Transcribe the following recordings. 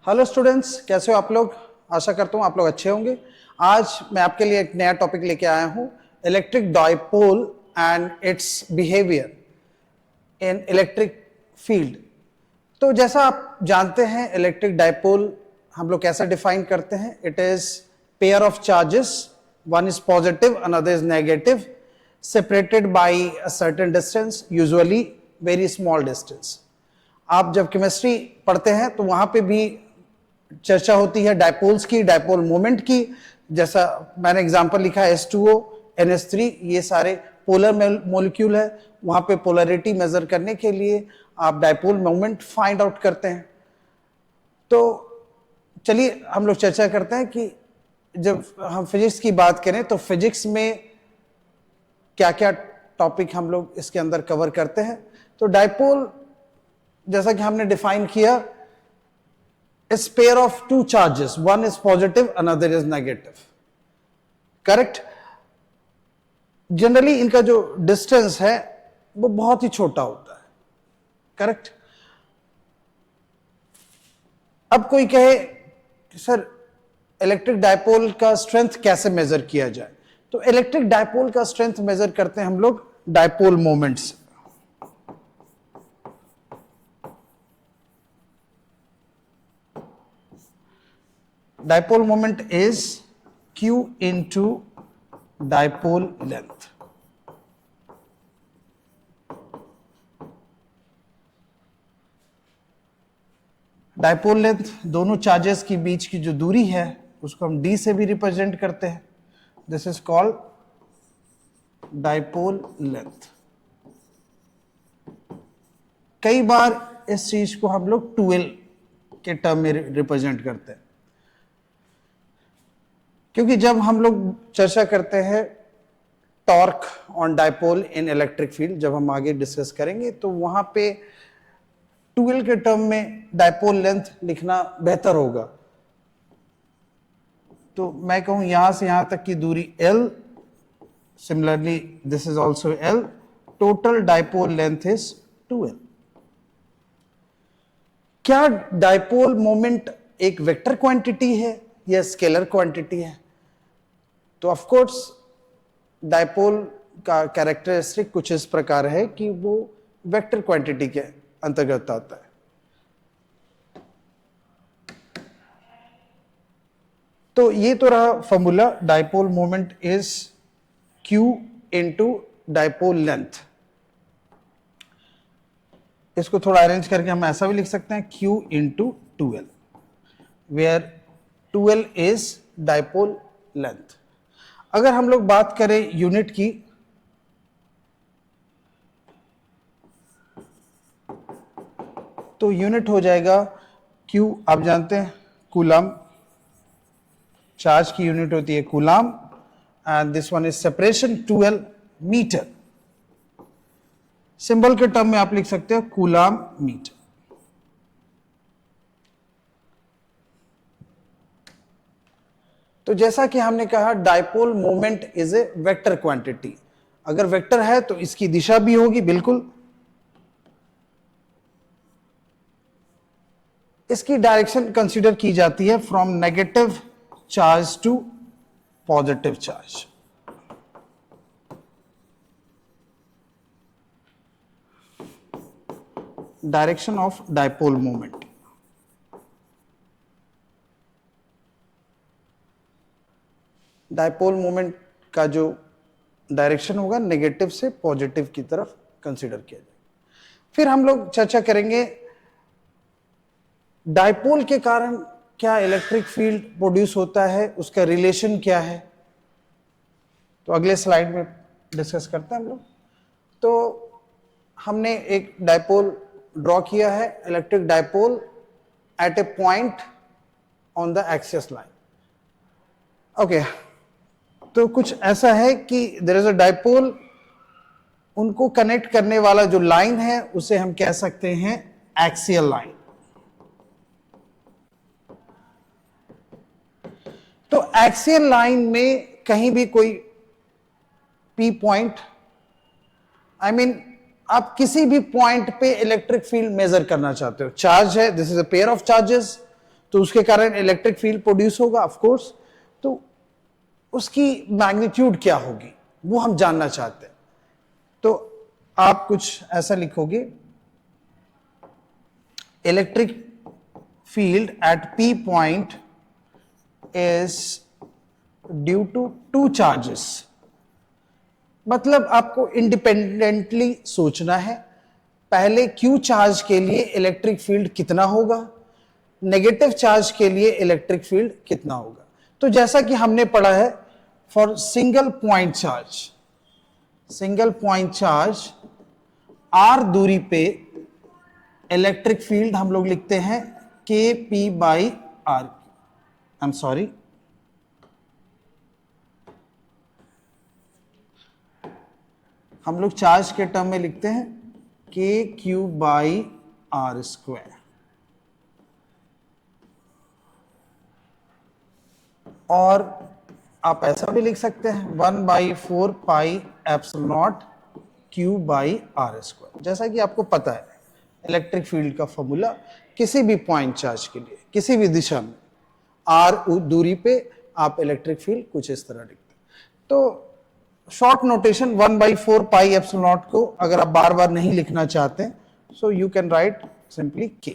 Hello students, कैसे हो आप लोग। आशा करता हूँ आप लोग अच्छे होंगे। आज मैं आपके लिए एक नया टॉपिक लेके आया हूँ, electric dipole and it's behaviour in electric field. तो जैसा आप जानते हैं, इलेक्ट्रिक डाइपोल हम लोग कैसे डिफाइन करते हैं। It is pair of charges, one is positive another is negative, separated by a certain distance, usually very small distance. आप जब केमिस्ट्री पढ़ते हैं तो वहां पे भी चर्चा होती है डाइपोल्स की, डाइपोल मोमेंट की। जैसा मैंने एग्जांपल लिखा है H2O, NH3, ये सारे पोलर मॉलिक्यूल है। वहां पे पोलरिटी मेजर करने के लिए आप डाइपोल मोमेंट फाइंड आउट करते हैं। तो चलिए हम लोग चर्चा करते हैं कि जब हम फिजिक्स की बात करें तो फिजिक्स में क्या क्या टॉपिक हम लोग इसके अंदर कवर करते हैं। तो डाइपोल जैसा कि हमने डिफाइन किया, इस pair of two charges, one is positive another is negative, correct. Generally इनका जो डिस्टेंस है वो बहुत ही छोटा होता है, करेक्ट। अब कोई कहे कि सर इलेक्ट्रिक डाइपोल का स्ट्रेंथ कैसे मेजर किया जाए, तो इलेक्ट्रिक डाइपोल का स्ट्रेंथ मेजर करते हैं हम लोग डाइपोल मोमेंट से। Dipole moment is Q into dipole length. Dipole length दोनों चार्जेस के बीच की जो दूरी है उसको हम D से भी रिप्रेजेंट करते हैं। This is called dipole length. कई बार इस चीज को हम लोग 2L के टर्म में रिप्रेजेंट करते हैं, क्योंकि जब हम लोग चर्चा करते हैं torque on dipole in electric field, जब हम आगे डिस्कस करेंगे तो वहां पे 2L के टर्म में डाइपोल लेंथ लिखना बेहतर होगा। तो मैं कहूं यहां से यहां तक की दूरी L, similarly this is also L, total dipole length is 2L। क्या डाइपोल मोमेंट एक वेक्टर क्वांटिटी है या स्केलर क्वांटिटी है? तो ऑफ कोर्स डाइपोल का कैरेक्टरिस्टिक कुछ इस प्रकार है कि वो वेक्टर क्वांटिटी के अंतर्गत आता है। तो ये तो रहा formula, dipole moment is Q into dipole length. इसको थोड़ा अरेंज करके हम ऐसा भी लिख सकते हैं Q into 2L, where 2L is dipole length. अगर हम लोग बात करें यूनिट की, तो यूनिट हो जाएगा Q, आप जानते हैं कूलम, चार्ज की यूनिट होती है coulomb, and this one is separation 2L metre. Symbol के टर्म में आप लिख सकते हो कूलम मीटर। तो जैसा कि हमने कहा dipole moment is a vector quantity. अगर वेक्टर है तो इसकी दिशा भी होगी, बिल्कुल। इसकी डायरेक्शन कंसीडर की जाती है from negative charge to positive charge. Direction of dipole moment. Dipole moment का जो डायरेक्शन होगा नेगेटिव से पॉजिटिव की तरफ कंसीडर किया जाएगा। फिर हम लोग चर्चा करेंगे डाइपोल के कारण क्या इलेक्ट्रिक फील्ड प्रोड्यूस होता है, उसका रिलेशन क्या है। तो अगले स्लाइड में डिस्कस करते हैं हम लोग। तो हमने एक डाइपोल ड्रॉ किया है, electric dipole at A point on the axis line. Okay, तो कुछ ऐसा है कि देयर इज अ डाइपोल, उनको कनेक्ट करने वाला जो लाइन है उसे हम कह सकते हैं एक्सियल लाइन। तो एक्सियल लाइन में कहीं भी कोई P पॉइंट, आई मीन आप किसी भी पॉइंट पे इलेक्ट्रिक फील्ड मेजर करना चाहते हो, चार्ज है, this is a pair of charges, तो उसके कारण इलेक्ट्रिक फील्ड प्रोड्यूस होगा ऑफ कोर्स। तो उसकी मैग्नीट्यूड क्या होगी वो हम जानना चाहते हैं। तो आप कुछ ऐसा लिखोगे, electric field at P point is due to two charges. मतलब आपको इंडिपेंडेंटली सोचना है, पहले Q चार्ज के लिए इलेक्ट्रिक फील्ड कितना होगा, नेगेटिव चार्ज के लिए इलेक्ट्रिक फील्ड कितना होगा। तो जैसा कि हमने पढ़ा है, for single point charge R दूरी पे इलेक्ट्रिक फील्ड हम लोग लिखते हैं KP by R। I am sorry, हम लोग चार्ज के टर्म में लिखते हैं KQ बाई R स्क्वायर। और आप ऐसा भी लिख सकते हैं 1/4 pi epsilon not Q by R square. जैसा कि आपको पता है इलेक्ट्रिक फील्ड का फॉर्मूला किसी भी पॉइंट चार्ज के लिए किसी भी दिशा में R दूरी पे आप इलेक्ट्रिक फील्ड कुछ इस तरह लिखते हैं। तो short notation 1/4 pi epsilon not को अगर आप बार बार नहीं लिखना चाहते, so you can write simply K।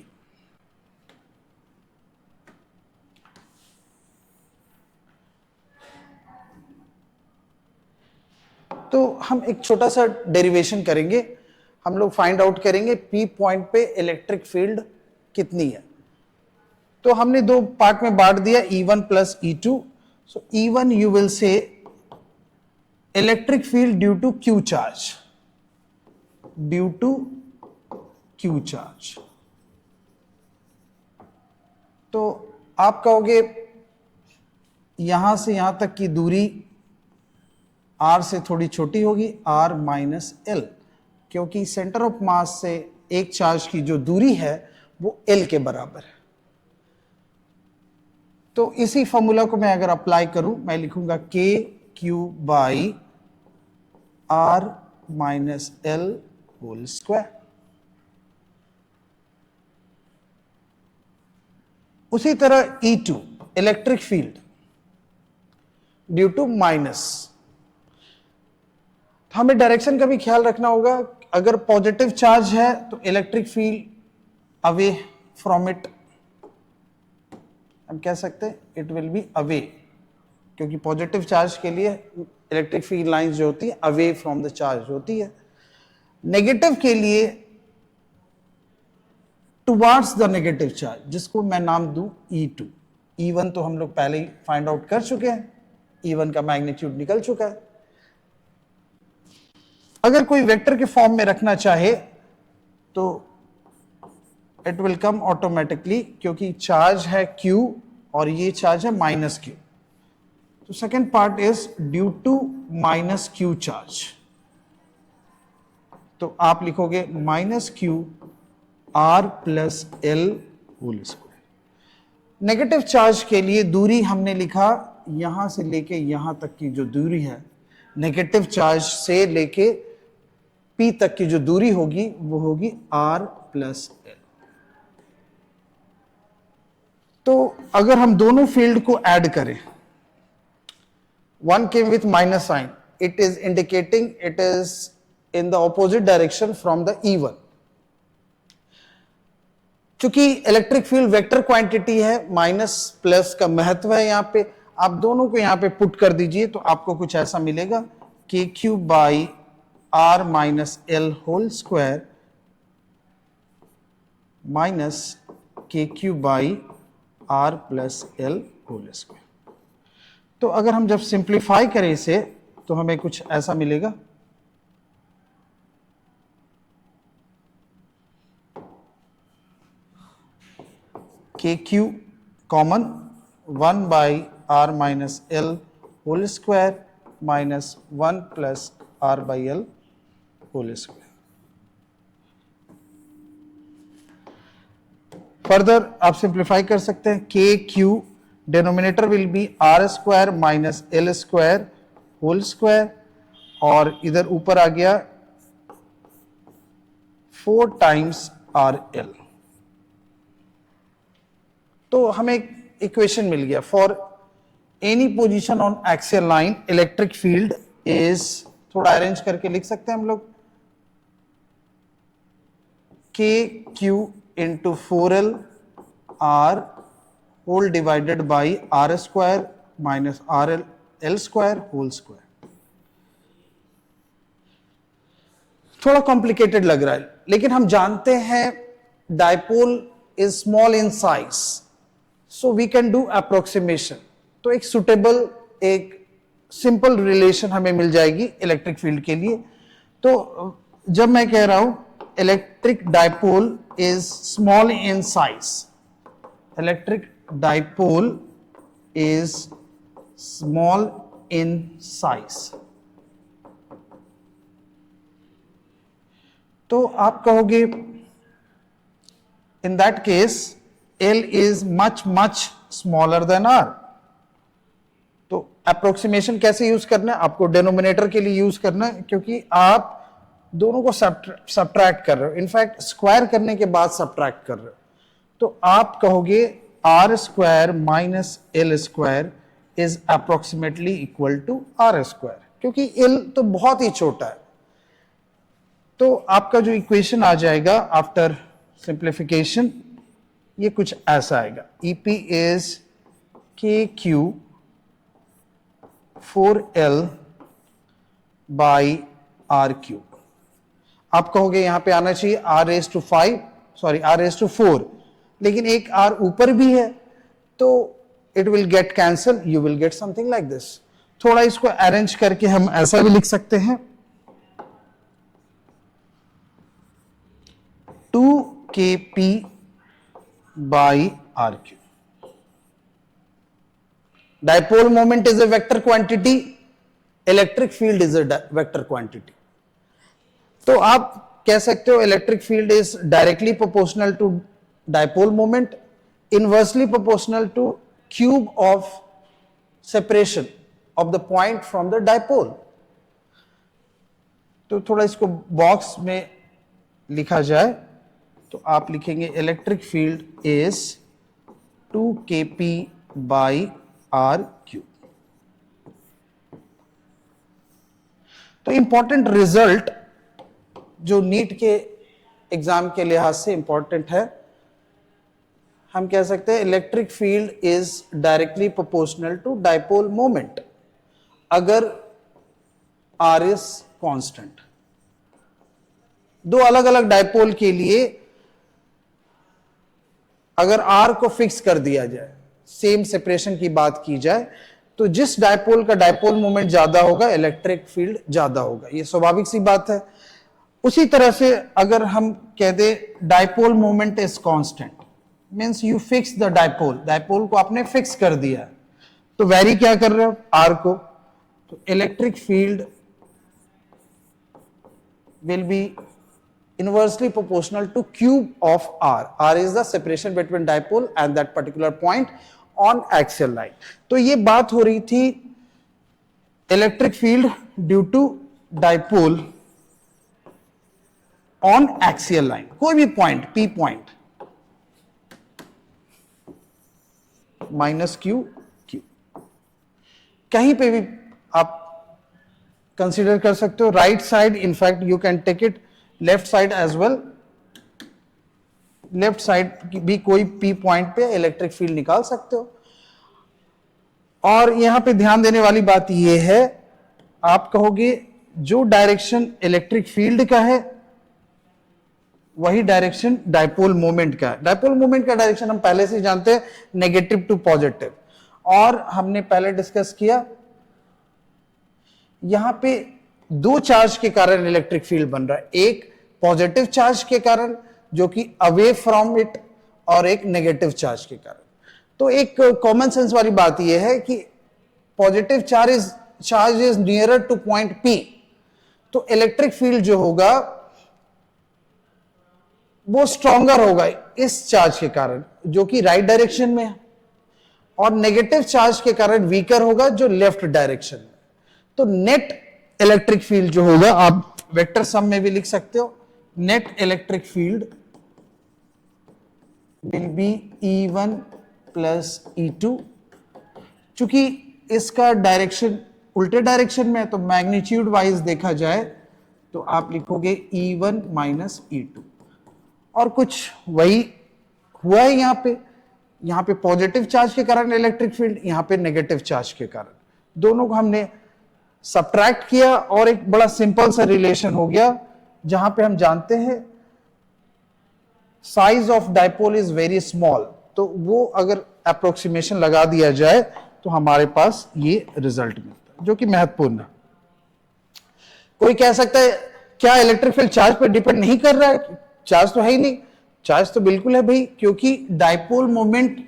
तो हम एक छोटा सा डेरिवेशन करेंगे, हम लोग फाइंड आउट करेंगे P पॉइंट पे इलेक्ट्रिक फील्ड कितनी है। तो हमने दो पार्ट में बांट दिया, E1 plus E2। So E1 you will say electric field due to Q charge, तो आप कहोगे यहां से यहां तक की दूरी R से थोड़ी छोटी होगी, R माइनस L, क्योंकि सेंटर ऑफ मास से एक चार्ज की जो दूरी है वो L के बराबर है। तो इसी फॉर्मूला को मैं अगर अप्लाई करूं, मैं लिखूंगा KQ by R minus L whole square. उसी तरह E2 electric field due to minus, हमें डायरेक्शन का भी ख्याल रखना होगा। अगर पॉजिटिव चार्ज है तो electric field away from it, हम कह सकते हैं इट विल बी अवे, क्योंकि पॉजिटिव चार्ज के लिए इलेक्ट्रिक फील्ड लाइंस जो होती है अवे फ्रॉम द चार्ज होती है। नेगेटिव के लिए टुवार्ड्स द नेगेटिव चार्ज, जिसको मैं नाम दूं E2। E1 तो हम लोग पहले ही फाइंड आउट कर चुके हैं, E1 का मैग्नीट्यूड निकल चुका है। अगर कोई वेक्टर के फॉर्म में रखना चाहे तो इट विल कम ऑटोमेटिकली, क्योंकि चार्ज है Q और ये चार्ज है माइनस Q। तो second part is due to minus Q charge, तो आप लिखोगे minus Q R plus L whole square. Negative charge के लिए दूरी हमने लिखा यहां से लेके यहां तक की जो दूरी है, नेगेटिव चार्ज से लेके P तक की जो दूरी होगी वो होगी R प्लस L। तो अगर हम दोनों फील्ड को ऐड करें, one came with minus sign, it is indicating it is in the opposite direction from the E1। चूंकि इलेक्ट्रिक फील्ड वेक्टर क्वांटिटी है, माइनस प्लस का महत्व है यहां पे, आप दोनों को यहां पे पुट कर दीजिए तो आपको कुछ ऐसा मिलेगा KQ by R minus L whole square minus KQ by R plus L whole square. तो अगर हम जब सिंप्लीफाई करें इसे तो हमें कुछ ऐसा मिलेगा, KQ common 1 by R minus L whole square minus 1 plus R by L whole square. Further आप सिंप्लीफाई कर सकते हैं, KQ denominator will be R square minus L square whole square, और इधर ऊपर आ गया 4 टाइम्स RL। तो हमें एक इक्वेशन मिल गया, for any position on axial line electric field is, थोड़ा अरेंज करके लिख सकते हैं हम लोग, K Q into 4L R whole divided by R square minus R L square whole square. थोड़ा कॉम्प्लिकेटेड लग रहा है, लेकिन हम जानते हैं dipole is small in size, so we can do approximation. तो एक सुटेबल, एक सिंपल रिलेशन हमें मिल जाएगी इलेक्ट्रिक फील्ड के लिए। तो जब मैं कह रहा हूं electric dipole is small in size, electric dipole is small in size, तो आप कहोगे in that case L is much much smaller than R। तो अप्रोक्सीमेशन कैसे यूज करना है, आपको डिनोमिनेटर के लिए यूज करना है, क्योंकि आप दोनों को सब्ट्रैक्ट कर रहे हो, इनफैक्ट स्क्वायर करने के बाद सब्ट्रैक्ट कर रहे हो। तो आप कहोगे R square minus L square is approximately equal to R square, क्योंकि L तो बहुत ही छोटा है। तो आपका जो इक्वेशन आ जाएगा आफ्टर सिंप्लीफिकेशन, ये कुछ ऐसा आएगा, EP is K Q 4L by R Q. आप कहोगे यहां पे आना चाहिए R raised to 5, sorry R raised to 4, लेकिन एक R ऊपर भी है, तो it will get cancel, you will get something like this. थोड़ा इसको अरेंज करके हम ऐसा भी लिख सकते हैं, 2kp by rq. Dipole moment is a vector quantity, electric field is a vector quantity. तो आप कह सकते हो electric field is directly proportional to dipole moment, inversely proportional to cube of separation of the point from the dipole. तो थोड़ा इसको box में लिखा जाए तो आप लिखेंगे electric field is 2kp by R cube. तो इंपॉर्टेंट रिजल्ट जो नीट के एग्जाम के लिहाज से इंपॉर्टेंट है, हम कह सकते हैं electric field is directly proportional to dipole moment अगर आर इज कांस्टेंट। दो अलग अलग डायपोल के लिए अगर आर को फिक्स कर दिया जाए, सेम सेपरेशन की बात की जाए, तो जिस डायपोल का डायपोल मोमेंट ज्यादा होगा इलेक्ट्रिक फील्ड ज्यादा होगा, ये स्वाभाविक सी बात है। उसी तरह से अगर हम कह दे dipole moment is constant, means you fix the dipole, dipole को आपने फिक्स कर दिया, तो वेरी क्या कर रहे हो आर को, तो electric field will be inversely proportional to cube of r. R is the separation between dipole and that particular point on axial line. तो ये बात हो रही थी electric field due to dipole on axial line, कोई भी point P point minus Q Q कहीं पे भी आप कंसीडर कर सकते हो। Right side in fact you can take it left side as well, left side भी कोई P पॉइंट पे इलेक्ट्रिक फील्ड निकाल सकते हो। और यहां पे ध्यान देने वाली बात यह है, आप कहोगे जो डायरेक्शन इलेक्ट्रिक फील्ड का है वही डायरेक्शन डायपोल मोमेंट का है। डायपोल मोमेंट का डायरेक्शन हम पहले से जानते हैं, नेगेटिव टू पॉजिटिव, और हमने पहले डिस्कस किया यहां पे दो चार्ज के कारण इलेक्ट्रिक फील्ड बन रहा है, एक पॉजिटिव चार्ज के कारण जो कि अवे फ्रॉम इट, और एक नेगेटिव चार्ज के कारण। तो एक कॉमन सेंस वाली बात यह है कि positive charge is nearer two point P, तो इलेक्ट्रिक फील्ड जो होगा वो स्ट्रॉन्गर होगा इस चार्ज के कारण जो कि राइट डायरेक्शन में है, और नेगेटिव चार्ज के कारण वीकर होगा जो लेफ्ट डायरेक्शन में। तो नेट इलेक्ट्रिक फील्ड जो होगा, आप वेक्टर सम में भी लिख सकते हो, net electric field will be E1 plus E2। चूंकि इसका डायरेक्शन उल्टे डायरेक्शन में है तो मैग्नीट्यूड वाइज देखा जाए तो आप लिखोगे E1 माइनस E2, और कुछ वही हुआ है यहाँ पे पॉजिटिव चार्ज के कारण इलेक्ट्रिक फील्ड, यहाँ पे नेगेटिव चार्ज के कारण, दोनों को हमने सब्ट्रैक्ट किया और एक बड़ा सिंपल सा रिलेशन हो गया, जहां पे हम जानते हैं size of dipole is very small, तो वो अगर अप्रोक्सीमेशन लगा दिया जाए तो हमारे पास ये रिजल्ट मिलता है, जो कि महत्वपूर्ण है। कोई कह सकता है क्या इलेक्ट्रिक फील्ड चार्ज पर डिपेंड नहीं कर रहा है? चार्ज तो है ही नहीं। चार्ज तो बिल्कुल है भाई, क्योंकि डाइपोल मोमेंट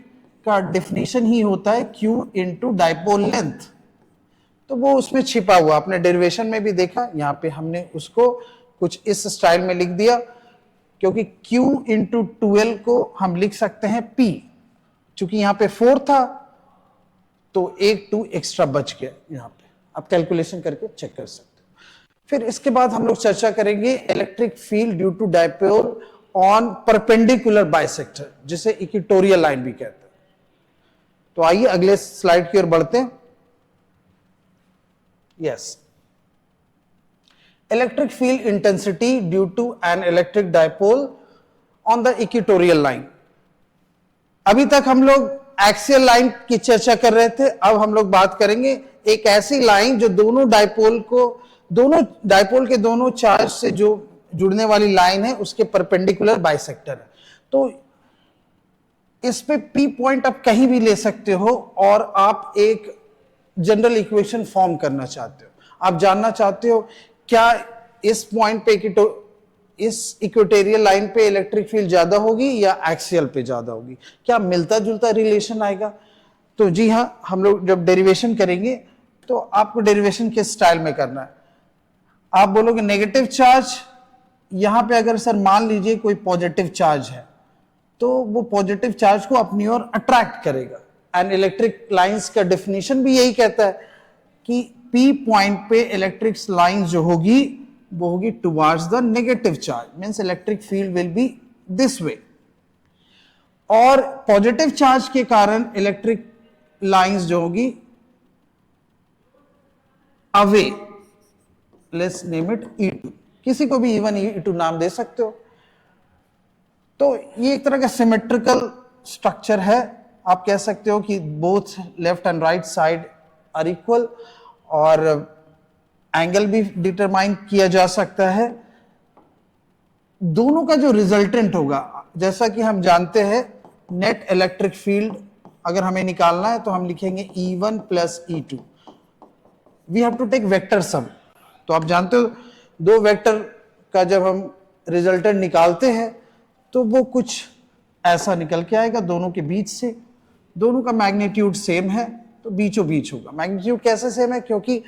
का डेफिनेशन ही होता है Q इंटू डाइपोल लेंथ, तो वो उसमें छिपा हुआ, आपने डेरिवेशन में भी देखा, यहां पे हमने उसको कुछ इस स्टाइल में लिख दिया, क्योंकि Q इंटू 12 को हम लिख सकते हैं P, चूंकि यहां पे 4 था तो एक 2 एक्स्ट्रा बच गया यहां पे, आप कैलकुलेशन करके चेक कर सकते हो। फिर इसके बाद हम लोग चर्चा करेंगे electric field due to dipole on perpendicular bisector, जिसे इक्वेटोरियल लाइन भी कहते हैं। तो आइए अगले स्लाइड की ओर बढ़ते हैं। Yes, electric field intensity due to an electric dipole on the equatorial line. अभी तक हम लोग एक्सियल लाइन की चर्चा कर रहे थे, अब हम लोग बात करेंगे एक ऐसी लाइन जो दोनों डाइपोल के दोनों चार्ज से जो जुड़ने वाली लाइन है उसके परपेंडिकुलर बाइसेक्टर है। तो इस पे P पॉइंट आप कहीं भी ले सकते हो और आप एक जनरल इक्वेशन फॉर्म करना चाहते हो, आप जानना चाहते हो क्या इस पॉइंट पे इस इक्वेटोरियल लाइन पे इलेक्ट्रिक फील्ड ज्यादा होगी या एक्सियल पे ज्यादा होगी, क्या मिलता जुलता रिलेशन आएगा? तो जी हां, हम लोग जब डेरिवेशन करेंगे तो आपको डेरिवेशन किस स्टाइल में करना है। आप बोलोगे नेगेटिव चार्ज, यहां पे अगर सर मान लीजिए कोई पॉजिटिव चार्ज है तो वो पॉजिटिव चार्ज को अपनी ओर अट्रैक्ट करेगा, एंड इलेक्ट्रिक लाइंस का डेफिनेशन भी यही कहता है कि P पॉइंट पे इलेक्ट्रिक लाइन जो होगी वो होगी towards the negative charge, means electric field will be this way. और पॉजिटिव चार्ज के कारण इलेक्ट्रिक लाइंस जो होगी away, let's name it E2, किसी को भी E1 E2 नाम दे सकते हो। तो ये एक तरह का सिमेट्रिकल स्ट्रक्चर है, आप कह सकते हो कि both left and right side are equal, और एंगल भी डिटरमाइन किया जा सकता है। दोनों का जो रिजल्टेंट होगा, जैसा कि हम जानते हैं नेट इलेक्ट्रिक फील्ड अगर हमें निकालना है तो हम लिखेंगे E1 plus E2, we have to take vector sum. तो आप जानते हो दो वेक्टर का जब हम रिजल्टेंट निकालते हैं तो वो कुछ ऐसा निकल के आएगा दोनों के बीच से, दोनों का मैग्नीट्यूड सेम है तो बीचों बीच होगा। मैग्नीट्यूड कैसे सेम है? क्योंकि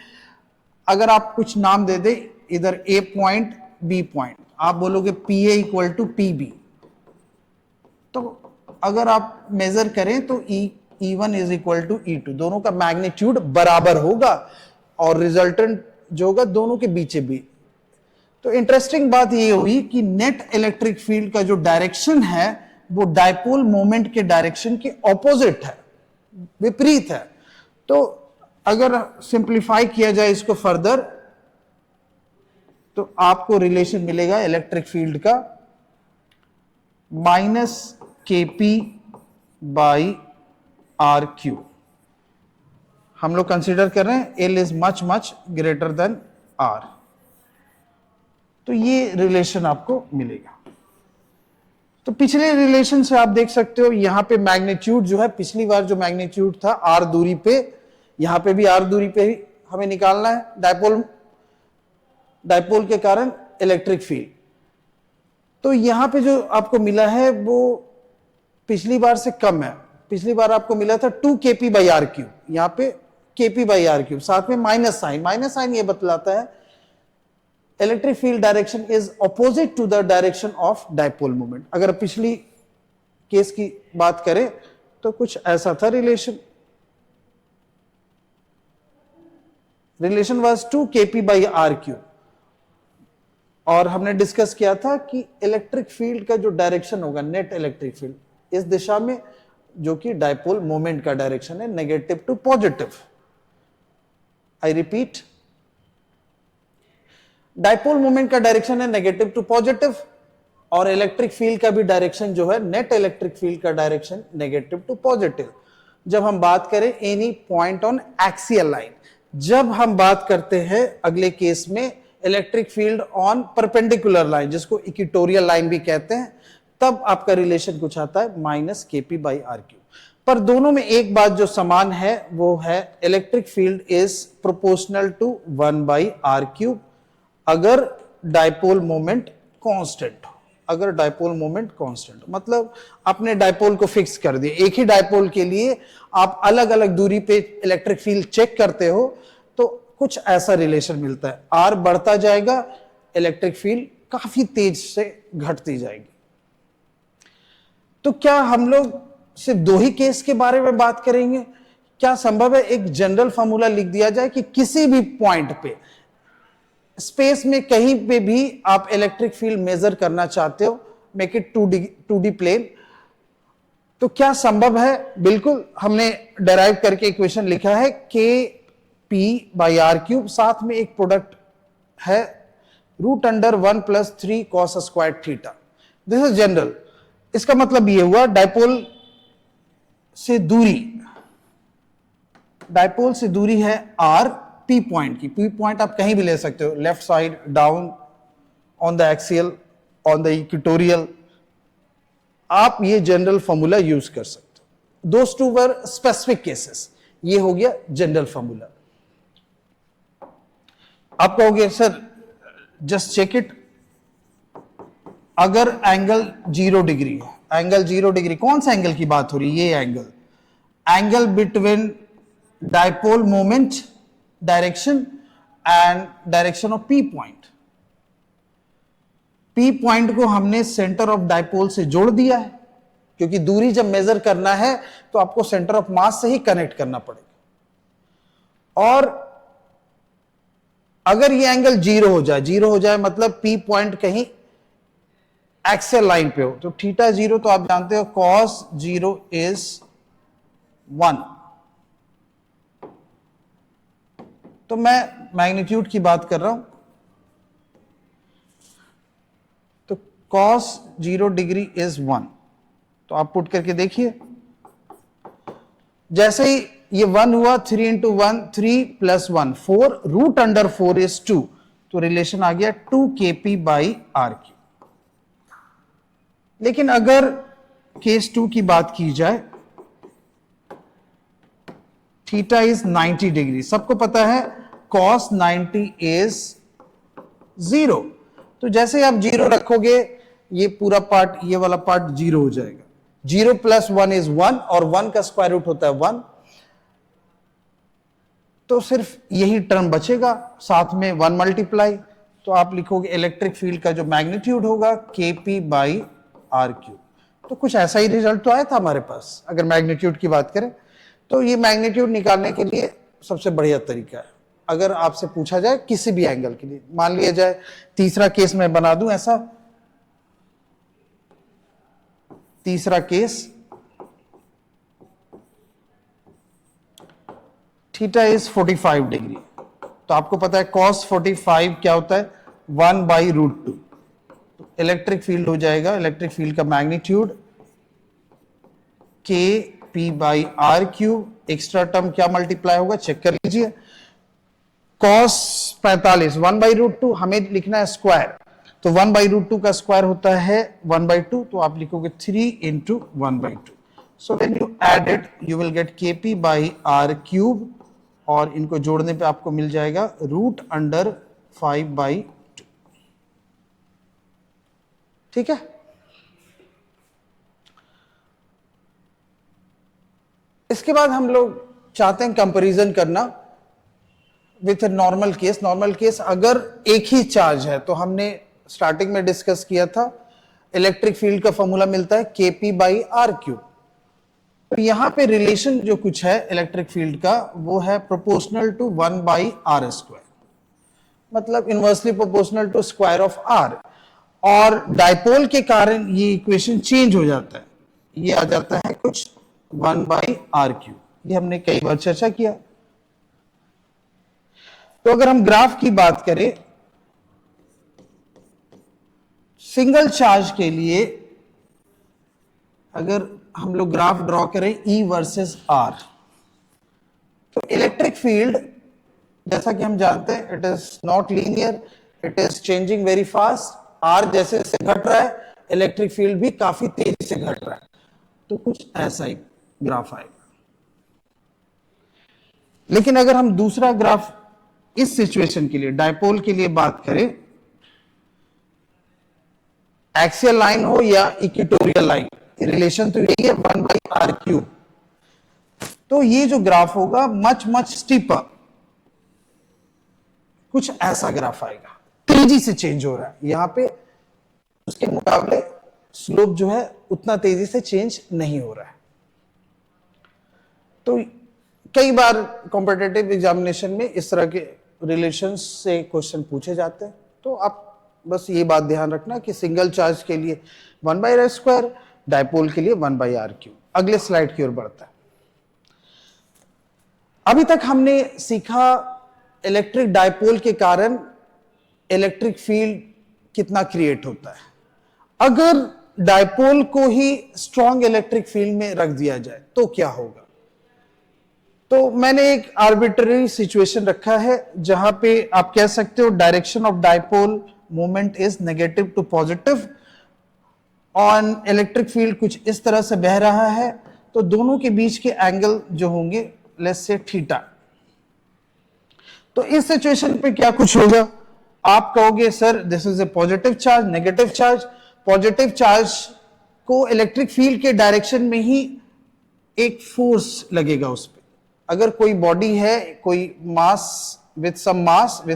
अगर आप कुछ नाम दे दे, इधर A पॉइंट B पॉइंट, आप बोलोगे PA इक्वल टू PB, तो अगर आप मेजर करें तो E1 is equal to E2, दोनों का मैग्नीट्यूड बराबर होगा और रिजल्टेंट जो होगा दोनों के बीचे बीच। तो इंटरेस्टिंग बात ये हुई कि नेट इलेक्ट्रिक फील्ड का जो डायरेक्शन है वो डाइपोल मोमेंट के डायरेक्शन के ऑपोजिट है, विपरीत है। तो अगर सिंप्लीफाई किया जाए इसको फर्दर तो आपको रिलेशन मिलेगा इलेक्ट्रिक फील्ड का -KP बाई RQ। हम लोग कंसीडर कर रहे हैं L is much much greater than R, तो ये रिलेशन आपको मिलेगा। तो पिछले रिलेशन से आप देख सकते हो यहां पे मैग्नीट्यूड जो है, पिछली बार जो मैग्नीट्यूड था R दूरी पे, यहां पे भी R दूरी पे ही हमें निकालना है डाइपोल के कारण इलेक्ट्रिक फील्ड। तो यहां पे जो आपको मिला है वो पिछली बार से कम है, पिछली बार आपको मिला था 2kp बाई RQ, यहां पे kp बाई RQ, साथ में माइनस साइन ये बतलाता है electric field direction is opposite to the direction of dipole moment. अगर पिछली केस की बात करें तो कुछ ऐसा था relation was 2kp by RQ, और हमने डिस्कस किया था कि इलेक्ट्रिक फील्ड का जो डायरेक्शन होगा नेट इलेक्ट्रिक फील्ड इस दिशा में जो कि डायपोल मोमेंट का डायरेक्शन है, negative to positive. I repeat, dipole moment का डायरेक्शन है नेगेटिव टू पॉजिटिव, और इलेक्ट्रिक फील्ड का भी डायरेक्शन जो है, नेट इलेक्ट्रिक फील्ड का डायरेक्शन नेगेटिव टू पॉजिटिव। जब हम बात करें any point on axial line, जब हम बात करते हैं अगले केस में electric field on perpendicular line, जिसको इक्वेटोरियल लाइन भी कहते हैं, तब आपका रिलेशन कुछ आता है minus KP by R cube. पर दोनों में एक बात जो समान है वो है electric field is proportional to 1 by R cube अगर डायपोल मोमेंट कांस्टेंट हो। अगर डायपोल मोमेंट कांस्टेंट, मतलब आपने डायपोल को फिक्स कर दिया, एक ही डायपोल के लिए आप अलग अलग दूरी पे इलेक्ट्रिक फील्ड चेक करते हो तो कुछ ऐसा रिलेशन मिलता है, आर बढ़ता जाएगा, इलेक्ट्रिक फील्ड काफी तेज से घटती जाएगी। तो क्या हम लोग सिर्फ दो ही केस के बारे में बात करेंगे? क्या संभव है एक जनरल फॉर्मूला लिख दिया जाए कि किसी भी पॉइंट पे स्पेस में कहीं पे भी आप इलेक्ट्रिक फील्ड मेजर करना चाहते हो, मेक इट 2D प्लेन, तो क्या संभव है? बिल्कुल, हमने डेराइव करके इक्वेशन लिखा है के पी बाई आर क्यूब, साथ में एक प्रोडक्ट है √1 + 3 cos square theta. This is general. इसका मतलब ये हुआ डायपोल से दूरी है आर पी पॉइंट की। पी पॉइंट आप कहीं भी ले सकते हो, left side, down, on the axial, on the equatorial, आप ये जनरल फॉर्मूला यूज कर सकते हो। Those two were specific cases, ये हो गया जनरल फॉर्मूला। आप कहोगे सर जस्ट चेक इट, अगर एंगल 0 डिग्री है, एंगल 0 डिग्री, कौन सा एंगल की बात हो रही है? ये angle between dipole moment direction and direction of P point. P point को हमने सेंटर ऑफ डायपोल से जोड़ दिया है, क्योंकि दूरी जब मेजर करना है तो आपको सेंटर ऑफ मास से ही कनेक्ट करना पड़ेगा। और अगर ये एंगल 0 हो जाए मतलब पी पॉइंट कहीं एक्सियल लाइन पे हो, तो थीटा 0 तो आप जानते हो cos 0 इज 1। तो मैं मैग्नीट्यूड की बात कर रहा हूं, तो cos 0 डिग्री इज 1। तो आप पुट करके देखिए, जैसे ही ये 1 हुआ, 3 इंटू 1 3 + 1 4, √4 इज 2, तो रिलेशन आ गया 2 kp बाई आर क्यूब। लेकिन अगर केस 2 की बात की जाए, थीटा इज 90 डिग्री, सबको पता है cos 90 इज 0। तो जैसे आप 0 रखोगे, ये पूरा पार्ट, ये वाला पार्ट 0 हो जाएगा। 0 + 1 इज 1, और 1 का स्क्वायर रूट होता है 1, तो सिर्फ यही टर्म बचेगा, साथ में 1 मल्टीप्लाई, तो आप लिखोगे इलेक्ट्रिक फील्ड का जो मैग्नीट्यूड होगा kp बाई आर क्यूब। तो कुछ ऐसा ही रिजल्ट तो आया था हमारे पास। अगर मैग्नीट्यूड की बात करें तो ये मैग्नीट्यूड निकालने के लिए सबसे बढ़िया तरीका है, अगर आपसे पूछा जाए किसी भी एंगल के लिए, मान लिया जाए तीसरा केस मैं बना दूं ऐसा, तीसरा केस थीटा इज 45 डिग्री, तो आपको पता है cos 45 क्या होता है, 1 बाई √2। इलेक्ट्रिक फील्ड हो जाएगा, इलेक्ट्रिक फील्ड का magnitude K P by R cube, extra term क्या मल्टीप्लाई होगा चेक कर लीजिए, cos 45 1 बाई √2, हमें लिखना है स्क्वायर, तो 1 बाई √2 का स्क्वायर होता है 1/2, तो आप लिखोगे 3 into 1/2। So when you add it you will get kp by R cube, और इनको जोड़ने पे आपको मिल जाएगा √5/2। ठीक है। इसके बाद हम लोग चाहते हैं कंपैरिजन करना with normal case. Normal case अगर एक ही चार्ज है, तो हमने स्टार्टिंग में डिस्कस किया था, इलेक्ट्रिक फील्ड का फॉर्मूला मिलता है kp बाई आर क्यूब। तो यहां पे रिलेशन जो कुछ है इलेक्ट्रिक फील्ड का, वो है proportional to 1 by R square, मतलब inversely proportional to square of R. और डायपोल के कारण ये इक्वेशन चेंज हो जाता है, ये आ जाता है कुछ 1/r³। ये हमने कई बार चर्चा किया। तो अगर हम ग्राफ की बात करें सिंगल चार्ज के लिए, अगर हम लोग ग्राफ ड्रॉ करें E वर्सेस R, तो इलेक्ट्रिक फील्ड जैसा कि हम जानते हैं it is not linear, it is changing very fast. R जैसे जैसे घट रहा है इलेक्ट्रिक फील्ड भी काफी तेजी से घट रहा है। तो कुछ ऐसा ही ग्राफ आएगा। लेकिन अगर हम दूसरा ग्राफ इस सिचुएशन के लिए डायपोल के लिए बात करें, एक्सियल लाइन हो या इक्वेटोरियल लाइन, रिलेशन तो यही है 1/r³। तो ये जो ग्राफ होगा मच मच स्टीपर, कुछ ऐसा ग्राफ आएगा, तेजी से चेंज हो रहा है। यहां पे उसके मुकाबले स्लोप जो है उतना तेजी से चेंज नहीं हो रहा है। तो कई बार कॉम्पिटिटिव एग्जामिनेशन में इस तरह के रिलेशंस से क्वेश्चन पूछे जाते हैं। तो आप बस ये बात ध्यान रखना कि सिंगल चार्ज के लिए 1/r², डायपोल के लिए 1/r³। अगले स्लाइड की ओर बढ़ता है। अभी तक हमने सीखा इलेक्ट्रिक डायपोल के कारण इलेक्ट्रिक फील्ड कितना क्रिएट होता है। अगर डायपोल को ही स्ट्रॉन्ग इलेक्ट्रिक फील्ड में रख दिया जाए तो क्या होगा। तो मैंने एक आर्बिट्ररी सिचुएशन रखा है जहां पे आप कह सकते हो direction of dipole moment is negative to positive, on electric field कुछ इस तरह से बह रहा है। तो दोनों के बीच के एंगल जो होंगे लेट्स से थीटा। तो इस सिचुएशन पे क्या कुछ होगा, आप कहोगे sir this is a positive charge, negative charge. Positive charge को इलेक्ट्रिक फील्ड के डायरेक्शन में ही एक फोर्स लगेगा उस पर। अगर कोई बॉडी है, कोई मास विथ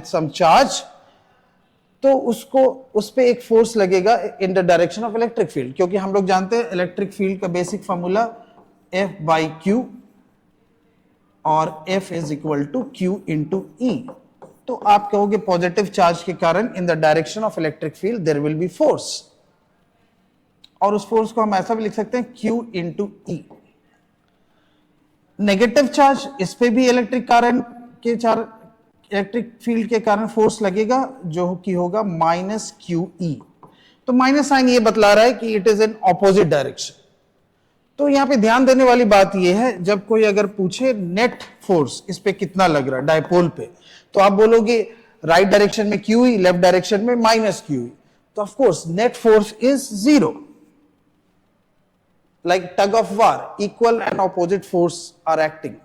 सम चार्ज, तो उसको उस पे एक फोर्स लगेगा in the direction of electric field. क्योंकि हम लोग जानते हैं इलेक्ट्रिक फील्ड का बेसिक फार्मूला F/q और F is equal to Q into E। तो आप कहोगे पॉजिटिव चार्ज के कारण in the direction of electric field there will be force, और उस फोर्स को हम ऐसा भी लिख सकते हैं Q into E। Negative charge, इस पे भी इलेक्ट्रिक फील्ड के कारण फोर्स लगेगा जो कि होगा -QE। तो माइनस साइन ये बतला रहा है कि it is in opposite direction. तो यहां पे ध्यान देने वाली बात यह है, जब कोई अगर पूछे नेट फोर्स इस पे कितना लग रहा है डायपोल पे, तो आप बोलोगे राइट डायरेक्शन में QE, लेफ्ट डायरेक्शन में -QE। तो of course net force is 0, like tug of war, equal and opposite force are acting,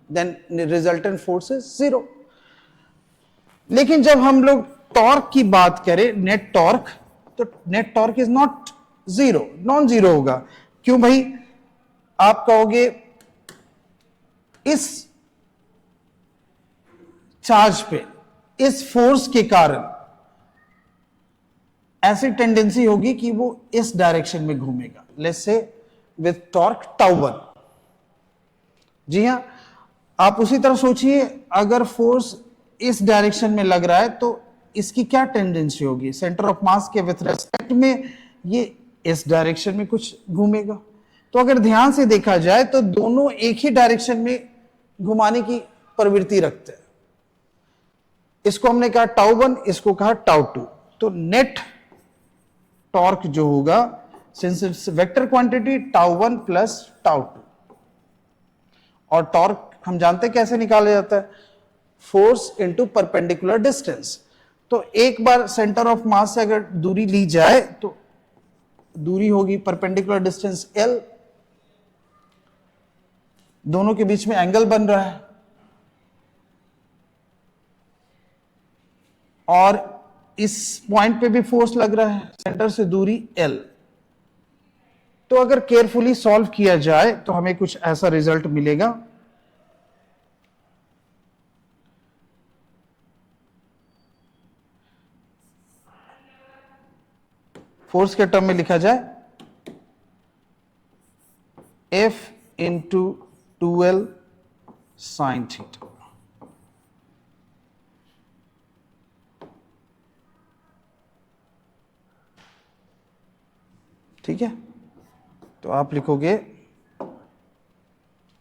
then the resultant force is 0। लेकिन जब हम लोग टॉर्क की बात करें, नेट टॉर्क, तो net torque is not 0, non zero होगा। क्यों भाई, आप कहोगे इस चार्ज पे इस फोर्स के कारण ऐसी टेंडेंसी होगी कि वो इस डायरेक्शन में घूमेगा, लेट्स से विथ टॉर्क τ1। जी हां, आप उसी तरह सोचिए अगर फोर्स इस डायरेक्शन में लग रहा है तो इसकी क्या टेंडेंसी होगी, सेंटर ऑफ मास के विथ रेस्पेक्ट में ये इस डायरेक्शन में कुछ घूमेगा। तो अगर ध्यान से देखा जाए तो दोनों एक ही डायरेक्शन में घुमाने की प्रवृत्ति रखते हैं। इसको हमने कहा τ1, इसको कहा τ2। तो नेट टॉर्क जो होगा, since it's vector quantity, τ1 plus τ2। और टॉर्क हम जानते हैं कैसे निकाला जाता है, फोर्स इंटू परपेंडिकुलर डिस्टेंस। तो एक बार सेंटर ऑफ मास से अगर दूरी ली जाए तो दूरी होगी परपेंडिकुलर डिस्टेंस L, दोनों के बीच में एंगल बन रहा है, और इस पॉइंट पे भी फोर्स लग रहा है, सेंटर से दूरी L। तो अगर केयरफुली सॉल्व किया जाए तो हमें कुछ ऐसा रिजल्ट मिलेगा। फोर्स के टर्म में लिखा जाए F into 2L sine theta. ठीक है, तो आप लिखोगे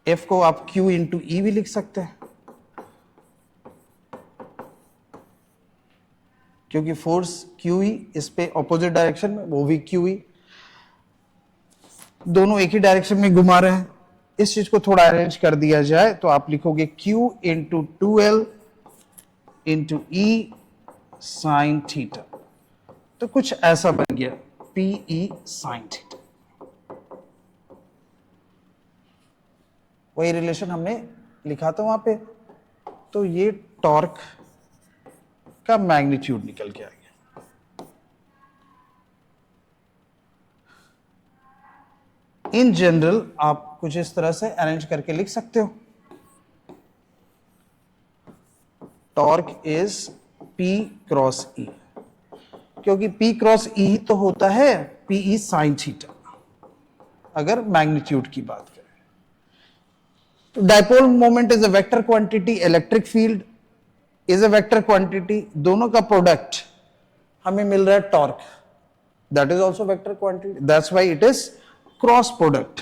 F को आप Q इंटू ई भी लिख सकते हैं, क्योंकि फोर्स QE इस पे ऑपोजिट डायरेक्शन में, वो भी QE, दोनों एक ही डायरेक्शन में घुमा रहे हैं। इस चीज को थोड़ा अरेंज कर दिया जाए तो आप लिखोगे Q इंटू 2L इंटू ई साइन थीटा, तो कुछ ऐसा बन गया PE साइन थीटा। वही रिलेशन हमने लिखा था वहां पे, तो ये टॉर्क का मैग्नीट्यूड निकल के आ गया। इन जनरल आप कुछ इस तरह से अरेंज करके लिख सकते हो, torque is P cross E, क्योंकि P क्रॉस E तो होता है PE साइन थीटा अगर मैग्नीट्यूड की बात करें। तो dipole moment is a vector quantity, electric field is a vector quantity, दोनों का प्रोडक्ट हमें मिल रहा है torque, that is also vector quantity, that's why it is cross product.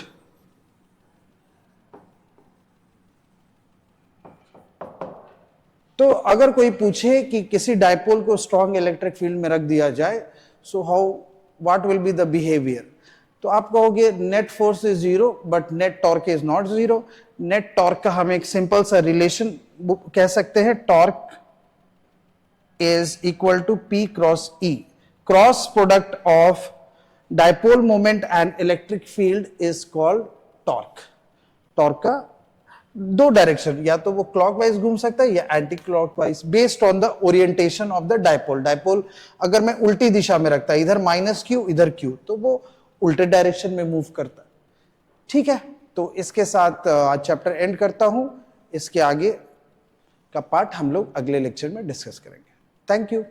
तो अगर कोई पूछे कि किसी डायपोल को स्ट्रॉन्ग इलेक्ट्रिक फील्ड में रख दिया जाए, so how what will be the behaviour, तो आप कहोगे net force is zero but net torque is not zero. Net torque का हम एक सिंपल सा रिलेशन कह सकते हैं, torque is equal to P cross E, cross product of dipole moment and electric field is called torque. Torque का दो direction, या तो वो क्लॉकवाइज घूम सकता है या anti clockwise, based on the orientation of the dipole. Dipole अगर मैं उल्टी दिशा में रखता है, इधर -Q इधर Q, तो वो उल्टे डायरेक्शन में मूव करता है। ठीक है, तो इसके साथ आज चैप्टर एंड करता हूं, इसके आगे का पार्ट हम लोग अगले लेक्चर में डिस्कस करेंगे। Thank you.